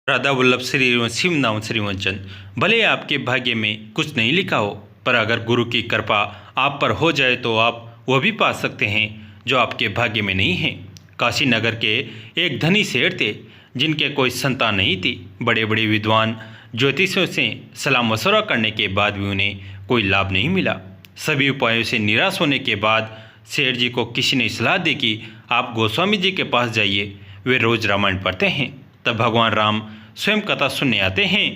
राधा वल्लभ श्री शिव नाम श्रीवंचन। भले आपके भाग्य में कुछ नहीं लिखा हो, पर अगर गुरु की कृपा आप पर हो जाए तो आप वह भी पा सकते हैं जो आपके भाग्य में नहीं है। काशी नगर के एक धनी सेठ थे जिनके कोई संतान नहीं थी। बड़े बड़े विद्वान ज्योतिषियों से सलाह मशवरा करने के बाद भी उन्हें कोई लाभ नहीं मिला। सभी उपायों से निराश होने के बाद सेठ जी को किसी ने सलाह दी कि आप गोस्वामी जी के पास जाइए, वे रोज रामायण पढ़ते हैं। तब भगवान राम स्वयं कथा सुनने आते हैं,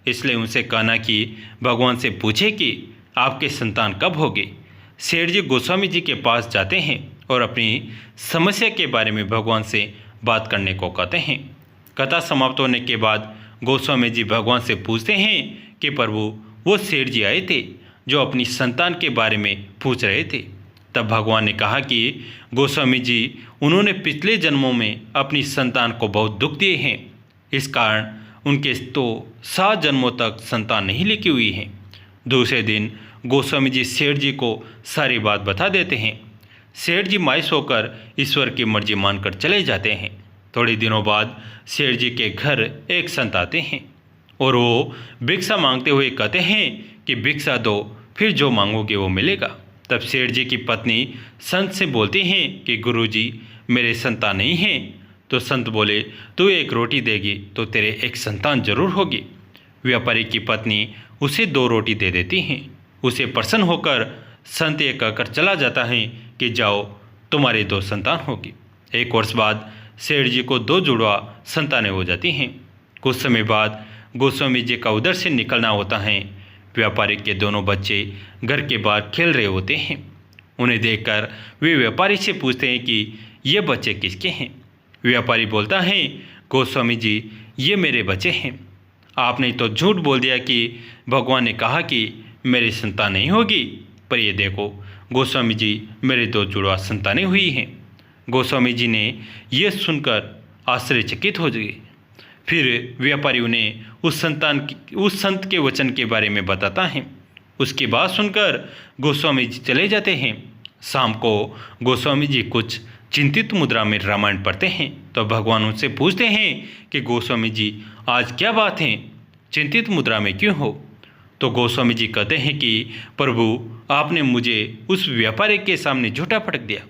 इसलिए उनसे कहना कि भगवान से पूछे कि आपके संतान कब होगे। सेठ जी गोस्वामी जी के पास जाते हैं और अपनी समस्या के बारे में भगवान से बात करने को कहते हैं। कथा समाप्त होने के बाद गोस्वामी जी भगवान से पूछते हैं कि प्रभु, वो सेठ जी आए थे जो अपनी संतान के बारे में पूछ रहे थे। तब भगवान ने कहा कि गोस्वामी जी, उन्होंने पिछले जन्मों में अपनी संतान को बहुत दुख दिए हैं, इस कारण उनके तो 7 जन्मों तक संतान नहीं लेके हुई है। दूसरे दिन गोस्वामी जी सेठ जी को सारी बात बता देते हैं। सेठ जी मायूस होकर ईश्वर की मर्जी मानकर चले जाते हैं। थोड़े दिनों बाद सेठ जी के घर एक संत आते हैं और वो भिक्षा मांगते हुए कहते हैं कि भिक्षा दो, फिर जो मांगोगे वो मिलेगा। तब सेठ जी की पत्नी संत से बोलती हैं कि गुरुजी, मेरे संतान नहीं हैं। तो संत बोले, तू एक रोटी देगी तो तेरे एक संतान जरूर होगी। व्यापारी की पत्नी उसे 2 रोटी दे देती हैं। उसे प्रसन्न होकर संत ये कहकर चला जाता है कि जाओ, तुम्हारे 2 संतान होगी। 1 वर्ष बाद सेठ जी को 2 जुड़वा संतानें हो जाती हैं। कुछ समय बाद गोस्वामी जी का उधर से निकलना होता है। व्यापारी के दोनों बच्चे घर के बाहर खेल रहे होते हैं। उन्हें देखकर वे व्यापारी से पूछते हैं कि ये बच्चे किसके हैं। व्यापारी बोलता है, गोस्वामी जी, ये मेरे बच्चे हैं। आपने तो झूठ बोल दिया कि भगवान ने कहा कि मेरी संतान नहीं होगी, पर ये देखो गोस्वामी जी, मेरे 2 जुड़वा संतानें हुई हैं। गोस्वामी जी ने यह सुनकर आश्चर्यचकित हो गए। फिर व्यापारी उन्हें उस संत के वचन के बारे में बताता है। उसकी बात सुनकर गोस्वामी जी चले जाते हैं। शाम को गोस्वामी जी कुछ चिंतित मुद्रा में रामायण पढ़ते हैं तो भगवान उनसे पूछते हैं कि गोस्वामी जी, आज क्या बात है, चिंतित मुद्रा में क्यों हो। तो गोस्वामी जी कहते हैं कि प्रभु, आपने मुझे उस व्यापारी के सामने झूठा पटक दिया।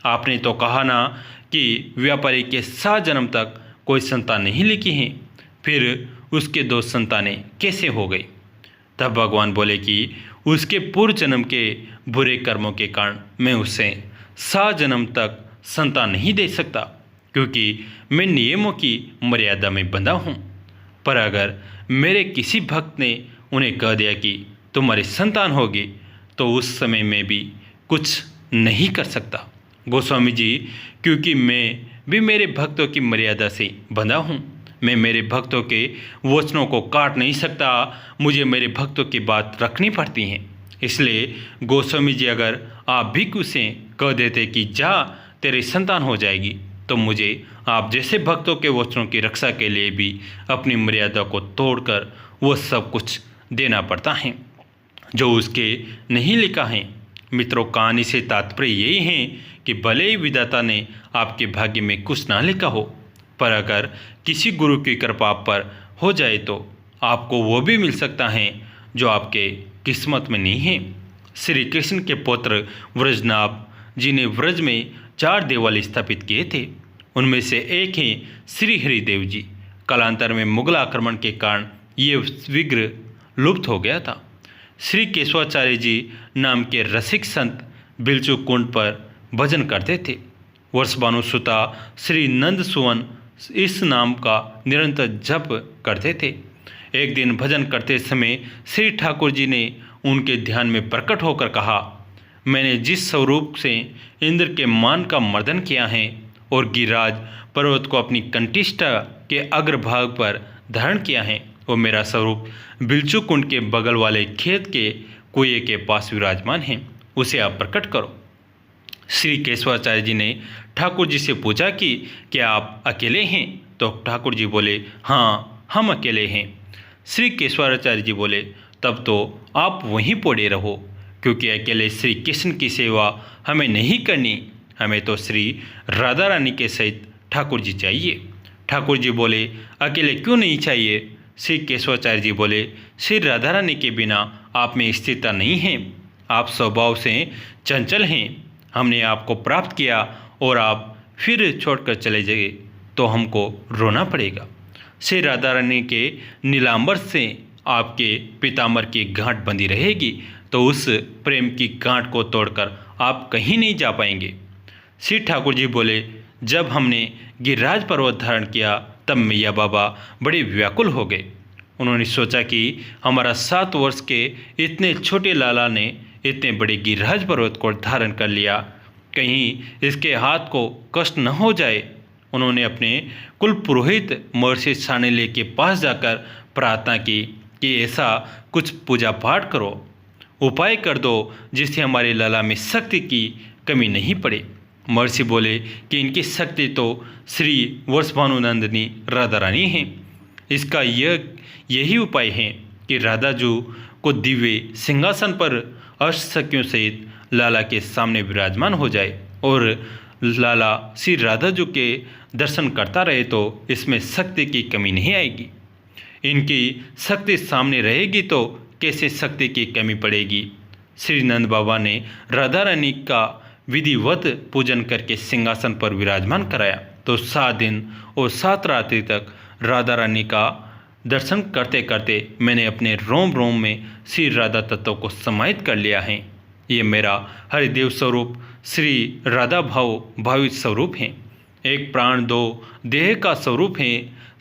आपने तो कहा ना कि व्यापारी के 7 जन्म तक कोई संतान नहीं लिखी हैं, फिर उसके 2 संतानें कैसे हो गई। तब भगवान बोले कि उसके पूर्व जन्म के बुरे कर्मों के कारण मैं उसे 7 जन्म तक संतान नहीं दे सकता, क्योंकि मैं नियमों की मर्यादा में बंधा हूँ। पर अगर मेरे किसी भक्त ने उन्हें कह दिया कि तुम्हारी संतान होगी, तो उस समय में भी कुछ नहीं कर सकता। गोस्वामी जी, क्योंकि मैं भी मेरे भक्तों की मर्यादा से बंधा हूँ, मैं मेरे भक्तों के वचनों को काट नहीं सकता। मुझे मेरे भक्तों की बात रखनी पड़ती है। इसलिए गोस्वामी जी, अगर आप भी उसे कह देते कि जा, तेरी संतान हो जाएगी, तो मुझे आप जैसे भक्तों के वचनों की रक्षा के लिए भी अपनी मर्यादा को तोड़कर वो सब कुछ देना पड़ता है जो उसके नहीं लिखा है। मित्रों, कहानी से तात्पर्य यही है कि भले ही विधाता ने आपके भाग्य में कुछ ना लिखा हो, पर अगर किसी गुरु की कृपा आप पर हो जाए तो आपको वो भी मिल सकता है जो आपके किस्मत में नहीं है। श्री कृष्ण के पुत्र व्रजनाभ जी ने व्रज में 4 देवालय स्थापित किए थे। उनमें से एक ही श्री हरिदेव जी। कालांतर में मुगल आक्रमण के कारण ये विग्रह लुप्त हो गया था। श्री केशवाचार्य जी नाम के रसिक संत बिलचू कुंड पर भजन करते थे। वर्षभानु सुता श्री नंद सुवन इस नाम का निरंतर जप करते थे। एक दिन भजन करते समय श्री ठाकुर जी ने उनके ध्यान में प्रकट होकर कहा, मैंने जिस स्वरूप से इंद्र के मान का मर्दन किया है और गिरिराज पर्वत को अपनी कंटिष्ठा के अग्रभाग पर धारण किया है, वो मेरा स्वरूप बिलचू कुंड के बगल वाले खेत के कुएं के पास विराजमान है, उसे आप प्रकट करो। श्री केशवाचार्य जी ने ठाकुर जी से पूछा कि क्या आप अकेले हैं। तो ठाकुर जी बोले, हाँ, हम अकेले हैं। श्री केशवाचार्य जी बोले, तब तो आप वहीं पड़े रहो, क्योंकि अकेले श्री कृष्ण की सेवा हमें नहीं करनी, हमें तो श्री राधा रानी के सहित ठाकुर जी चाहिए। ठाकुर जी बोले, अकेले क्यों नहीं चाहिए? श्री केशवाचार्य जी बोले, श्री राधा रानी के बिना आप में स्थिरता नहीं है। आप स्वभाव से चंचल हैं। हमने आपको प्राप्त किया और आप फिर छोड़कर चले जाए तो हमको रोना पड़ेगा। श्री राधा रानी के नीलांबर से आपके पीताम्बर की गांठ बंधी रहेगी तो उस प्रेम की गांठ को तोड़कर आप कहीं नहीं जा पाएंगे। श्री ठाकुर जी बोले, जब हमने गिरिराज पर्वत धारण किया तब मैया बाबा बड़े व्याकुल हो गए। उन्होंने सोचा कि हमारा 7 वर्ष के इतने छोटे लाला ने इतने बड़े गिरिराज पर्वत को धारण कर लिया, कहीं इसके हाथ को कष्ट न हो जाए। उन्होंने अपने कुल पुरोहित महर्षि सानेले के पास जाकर प्रार्थना की कि ऐसा कुछ पूजा पाठ करो, उपाय कर दो जिससे हमारे लाला में शक्ति की कमी नहीं पड़े। महर्षि बोले कि इनकी शक्ति तो श्री वर्षभानुनंदिनी राधा रानी हैं। इसका यही उपाय है कि राधा जू को दिव्य सिंहासन पर अष्टसखियों सहित लाला के सामने विराजमान हो जाए और लाला श्री राधा जू के दर्शन करता रहे तो इसमें शक्ति की कमी नहीं आएगी। इनकी शक्ति सामने रहेगी तो कैसे शक्ति की कमी पड़ेगी। श्री नंद बाबा ने राधा रानी का विधिवत पूजन करके सिंहासन पर विराजमान कराया तो 7 दिन और 7 रात्रि तक राधा रानी का दर्शन करते करते मैंने अपने रोम रोम में श्री राधा तत्व को समाहित कर लिया है। ये मेरा हरिदेव स्वरूप श्री राधा भावित स्वरूप है। एक प्राण 2 देह का स्वरूप है।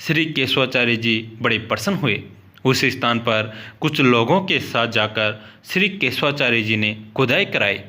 श्री केशवाचार्य जी बड़े प्रसन्न हुए। उस स्थान पर कुछ लोगों के साथ जाकर श्री केशवाचार्य जी ने खुदाई कराई।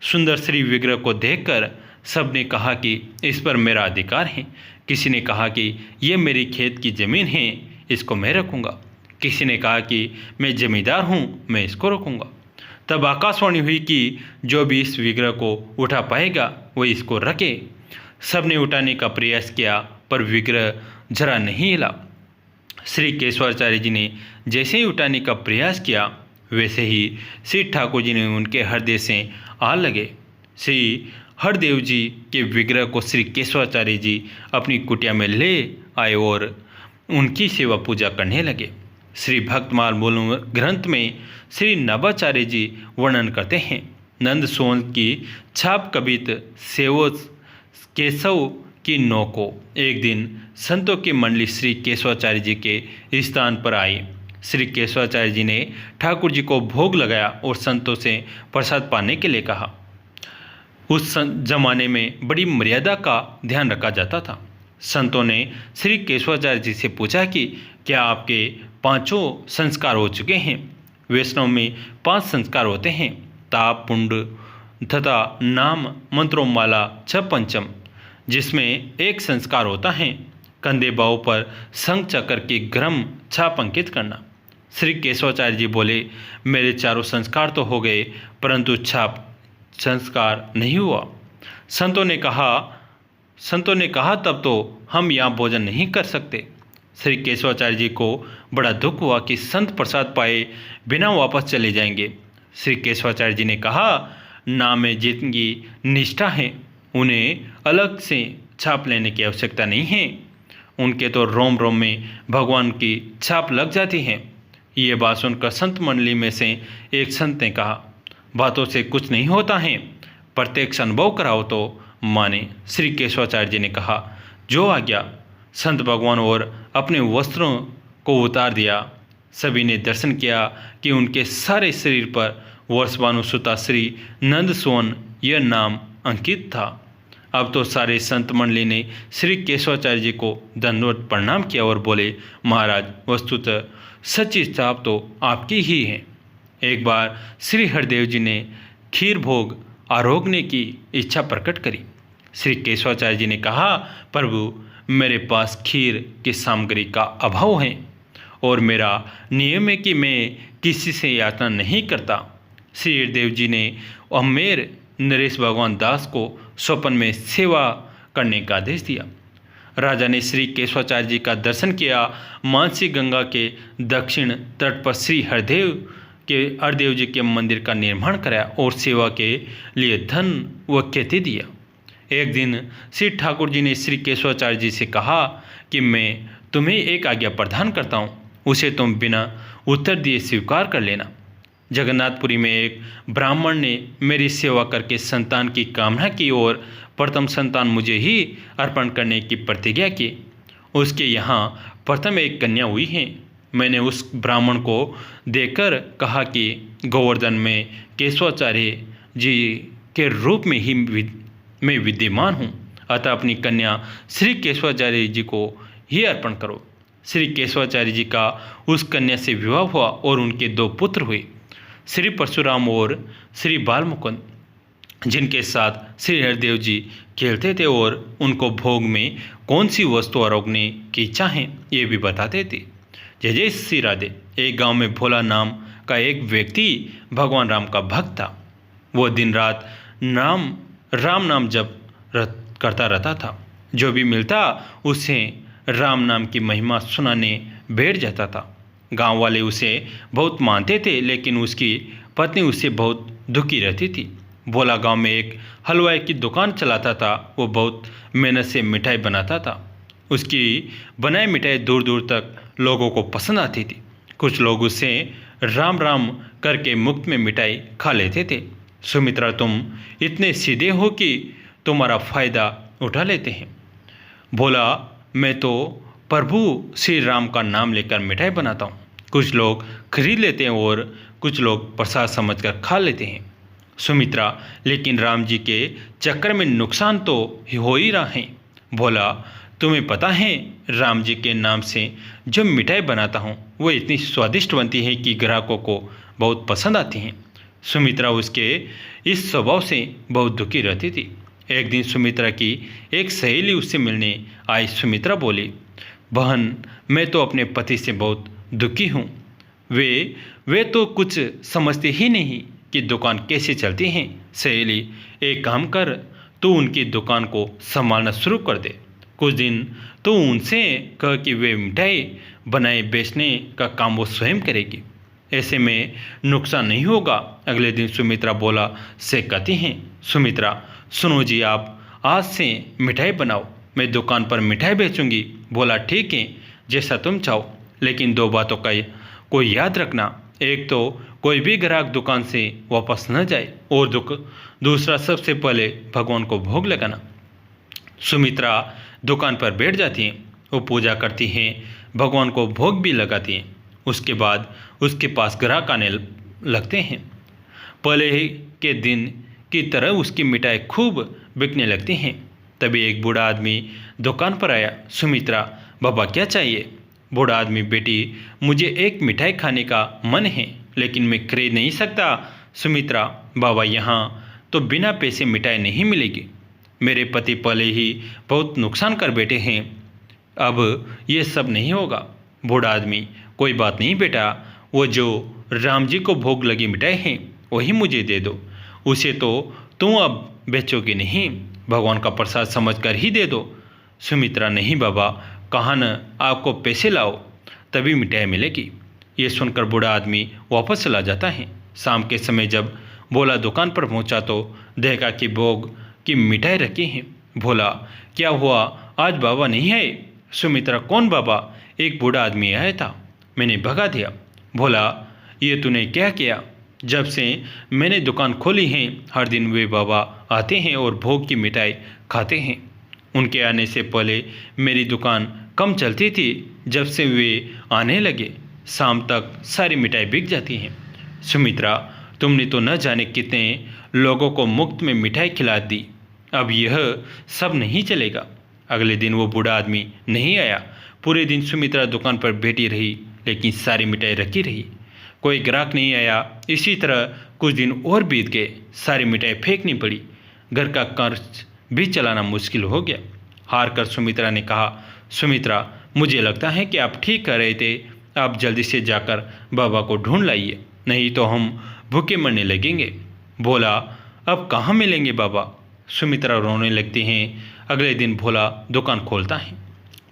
सुंदर श्री विग्रह को देखकर सबने कहा कि इस पर मेरा अधिकार है। किसी ने कहा कि ये मेरी खेत की ज़मीन है, इसको मैं रखूँगा। किसी ने कहा कि मैं जमींदार हूँ, मैं इसको रखूँगा। तब आकाशवाणी हुई कि जो भी इस विग्रह को उठा पाएगा वो इसको रखे। सबने उठाने का प्रयास किया पर विग्रह जरा नहीं हिला। श्री केशवाचार्य जी ने जैसे ही उठाने का प्रयास किया वैसे ही श्री ठाकुर जी ने उनके हृदय से आ लगे। श्री हरदेव जी के विग्रह को श्री केशवाचार्य जी अपनी कुटिया में ले आए और उनकी सेवा पूजा करने लगे। श्री भक्तमाल मूल ग्रंथ में श्री नवाचार्य जी वर्णन करते हैं, नंद सोन की छाप कबित सेवो केशव की नौ को एक दिन संतों की मंडली श्री केशवाचार्य जी के स्थान पर आई। श्री केशवाचार्य जी ने ठाकुर जी को भोग लगाया और संतों से प्रसाद पाने के लिए कहा। उस जमाने में बड़ी मर्यादा का ध्यान रखा जाता था। संतों ने श्री केशवाचार्य जी से पूछा कि क्या आपके 5 संस्कार हो चुके हैं? वैष्णव में 5 संस्कार होते हैं, ताप, पुंड तथा नाम मंत्रोमाला 6 पंचम, जिसमें एक संस्कार होता है कंधे बाहों पर शंख चक्र की ग्रम छाप अंकित करना। श्री केशवाचार्य जी बोले, मेरे 4 संस्कार तो हो गए परंतु छाप संस्कार नहीं हुआ। संतों ने कहा तब तो हम यहाँ भोजन नहीं कर सकते। श्री केशवाचार्य जी को बड़ा दुख हुआ कि संत प्रसाद पाए बिना वापस चले जाएंगे। श्री केशवाचार्य जी ने कहा, नाम में जितनी निष्ठा है उन्हें अलग से छाप लेने की आवश्यकता नहीं है। उनके तो रोम रोम में भगवान की छाप लग जाती है। ये बात सुनकर संत मंडली में से एक संत ने कहा, बातों से कुछ नहीं होता है, प्रत्यक्ष अनुभव कराओ तो माने। श्री केशवाचार्य जी ने कहा, जो आज्ञा। संत भगवान और अपने वस्त्रों को उतार दिया। सभी ने दर्शन किया कि उनके सारे शरीर पर वर्षभानु सुता श्री नंद सोन यह नाम अंकित था। अब तो सारे संत मंडली ने श्री केशवाचार्य जी को दंडवत प्रणाम किया और बोले, महाराज वस्तुतः सच्ची छाप तो आपकी ही है। एक बार श्री हरदेव जी ने खीर भोग आरोगने की इच्छा प्रकट करी। श्री केशवाचार्य जी ने कहा, प्रभु मेरे पास खीर की सामग्री का अभाव है और मेरा नियम है कि मैं किसी से याचना नहीं करता। श्री हरदेव जी ने अमेर नरेश भगवान दास को स्वप्न में सेवा करने का आदेश दिया। राजा ने श्री केशवाचार्य जी का दर्शन किया। मानसी गंगा के दक्षिण तट पर श्री हरदेव जी के मंदिर का निर्माण कराया और सेवा के लिए धन व ख्याति दिया। एक दिन श्री ठाकुर जी ने श्री केशवाचार्य जी से कहा कि मैं तुम्हें एक आज्ञा प्रदान करता हूँ, उसे तुम बिना उत्तर दिए स्वीकार कर लेना। जगन्नाथपुरी में एक ब्राह्मण ने मेरी सेवा करके संतान की कामना की और प्रथम संतान मुझे ही अर्पण करने की प्रतिज्ञा की। उसके यहाँ प्रथम एक कन्या हुई है। मैंने उस ब्राह्मण को देखकर कहा कि गोवर्धन में केशवाचार्य जी के रूप में ही मैं विद्यमान हूँ, अतः अपनी कन्या श्री केशवाचार्य जी को ही अर्पण करो। श्री केशवाचार्य जी का उस कन्या से विवाह हुआ और उनके 2 पुत्र हुए, श्री परशुराम और श्री बालमुकुंद, जिनके साथ श्री हरिदेव जी खेलते थे और उनको भोग में कौन सी वस्तु आरोगने की इच्छा है ये भी बताते थे। जय जय श्री राधे। एक गांव में भोला नाम का एक व्यक्ति भगवान राम का भक्त था। वो दिन रात राम नाम जप करता रहता था। जो भी मिलता उसे राम नाम की महिमा सुनाने बैठ जाता था। गांव वाले उसे बहुत मानते थे, लेकिन उसकी पत्नी उससे बहुत दुखी रहती थी। भोला गांव में एक हलवाई की दुकान चलाता था। वो बहुत मेहनत से मिठाई बनाता था। उसकी बनाई मिठाई दूर दूर तक लोगों को पसंद आती थी। कुछ लोग उससे राम राम करके मुफ्त में मिठाई खा लेते थे। सुमित्रा, तुम इतने सीधे हो कि तुम्हारा फ़ायदा उठा लेते हैं। बोला, मैं तो प्रभु श्री राम का नाम लेकर मिठाई बनाता हूँ। कुछ लोग खरीद लेते हैं और कुछ लोग प्रसाद समझकर खा लेते हैं। सुमित्रा, लेकिन राम जी के चक्कर में नुकसान तो हो ही रहा है। बोला, तुम्हें पता है राम जी के नाम से जो मिठाई बनाता हूँ वो इतनी स्वादिष्ट बनती है कि ग्राहकों को बहुत पसंद आती हैं। सुमित्रा उसके इस स्वभाव से बहुत दुखी रहती थी। एक दिन सुमित्रा की एक सहेली उससे मिलने आई। सुमित्रा बोली, बहन, मैं तो अपने पति से बहुत दुखी हूँ। वे तो कुछ समझते ही नहीं कि दुकान कैसे चलती हैं। सहेली, एक काम कर, तू उनकी दुकान को संभालना शुरू कर दे। कुछ दिन तो उनसे कह कि वे मिठाई बनाए बेचने का काम वो स्वयं करेगी। ऐसे में नुकसान नहीं होगा। अगले दिन सुमित्रा बोला से कहती हैं, सुमित्रा, सुनो जी, आप आज से मिठाई बनाओ, मैं दुकान पर मिठाई बेचूंगी। बोला, ठीक है, जैसा तुम चाहो, लेकिन 2 बातों का कोई याद रखना। एक तो कोई भी ग्राहक दुकान से वापस न जाए, और दूसरा सबसे पहले भगवान को भोग लगाना। सुमित्रा दुकान पर बैठ जाती हैं। वो पूजा करती हैं, भगवान को भोग भी लगाती हैं। उसके बाद उसके पास ग्राहक आने लगते हैं। पहले के दिन की तरह उसकी मिठाई खूब बिकने लगती हैं। तभी एक बूढ़ा आदमी दुकान पर आया। सुमित्रा, बाबा क्या चाहिए? बूढ़ा आदमी, बेटी, मुझे एक मिठाई खाने का मन है, लेकिन मैं खरीद नहीं सकता। सुमित्रा, बाबा, यहाँ तो बिना पैसे मिठाई नहीं मिलेगी। मेरे पति पहले ही बहुत नुकसान कर बैठे हैं, अब ये सब नहीं होगा। बूढ़ा आदमी, कोई बात नहीं बेटा, वो जो राम जी को भोग लगी मिठाई है वही मुझे दे दो। उसे तो तुम अब बेचोगे नहीं, भगवान का प्रसाद समझकर ही दे दो। सुमित्रा, नहीं बाबा, कहा न आपको पैसे लाओ तभी मिठाई मिलेगी। ये सुनकर बूढ़ा आदमी वापस चला जाता है। शाम के समय जब भोला दुकान पर पहुंचा तो देखा कि भोग की मिठाई रखी है। भोला, क्या हुआ, आज बाबा नहीं आए? सुमित्रा, कौन बाबा? एक बूढ़ा आदमी आया था, मैंने भगा दिया। भोला, ये तूने क्या किया? जब से मैंने दुकान खोली है हर दिन वे बाबा आते हैं और भोग की मिठाई खाते हैं। उनके आने से पहले मेरी दुकान कम चलती थी, जब से वे आने लगे शाम तक सारी मिठाई बिक जाती हैं। सुमित्रा, तुमने तो न जाने कितने लोगों को मुफ्त में मिठाई खिला दी, अब यह सब नहीं चलेगा। अगले दिन वो बूढ़ा आदमी नहीं आया। पूरे दिन सुमित्रा दुकान पर बैठी रही, लेकिन सारी मिठाई रखी रही, कोई ग्राहक नहीं आया। इसी तरह कुछ दिन और बीत गए, सारी मिठाई फेंकनी पड़ी, घर का कर्ज भी चलाना मुश्किल हो गया। हार कर सुमित्रा ने कहा, सुमित्रा, मुझे लगता है कि आप ठीक कह रहे थे, आप जल्दी से जाकर बाबा को ढूंढ लाइए, नहीं तो हम भूखे मरने लगेंगे। भोला, अब कहाँ मिलेंगे बाबा? सुमित्रा रोने लगती हैं। अगले दिन भोला दुकान खोलता है,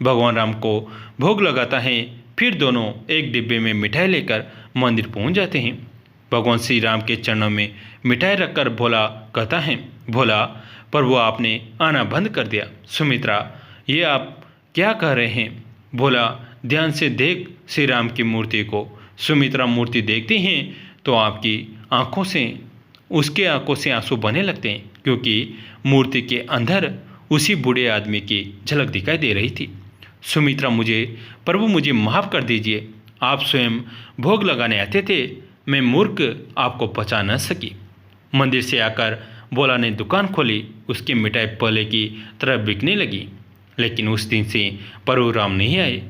भगवान राम को भोग लगाता है। फिर दोनों एक डिब्बे में मिठाई लेकर मंदिर पहुंच जाते हैं। भगवान श्री राम के चरणों में मिठाई रखकर भोला कहता है, भोला, पर वो आपने आना बंद कर दिया। सुमित्रा, ये आप क्या कह रहे हैं? बोला, ध्यान से देख श्री राम की मूर्ति को। सुमित्रा मूर्ति देखती हैं तो आपकी आंखों से उसके आंखों से आंसू बहने लगते हैं, क्योंकि मूर्ति के अंदर उसी बूढ़े आदमी की झलक दिखाई दे रही थी। सुमित्रा, प्रभु मुझे माफ़ कर दीजिए, आप स्वयं भोग लगाने आते थे, मैं मूर्ख आपको पहचान न सकी। मंदिर से आकर भोला ने दुकान खोली, उसकी मिठाई पहले की तरह बिकने लगी, लेकिन उस दिन से परशुराम नहीं आए।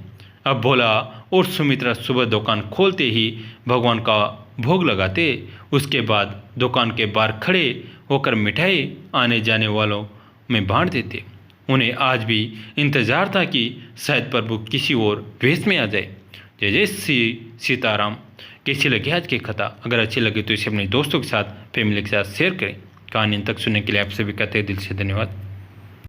अब भोला और सुमित्रा सुबह दुकान खोलते ही भगवान का भोग लगाते, उसके बाद दुकान के बाहर खड़े होकर मिठाई आने जाने वालों में बांट देते। उन्हें आज भी इंतजार था कि शायद प्रभु किसी और वेश में आ जाए। जय जय श्री सीताराम। कैसी लगी आज की कथा? अगर अच्छी लगी तो इसे अपने दोस्तों के साथ, फैमिली के साथ शेयर करें। कहानी तक सुनने के लिए आप सभी का तहे दिल से धन्यवाद।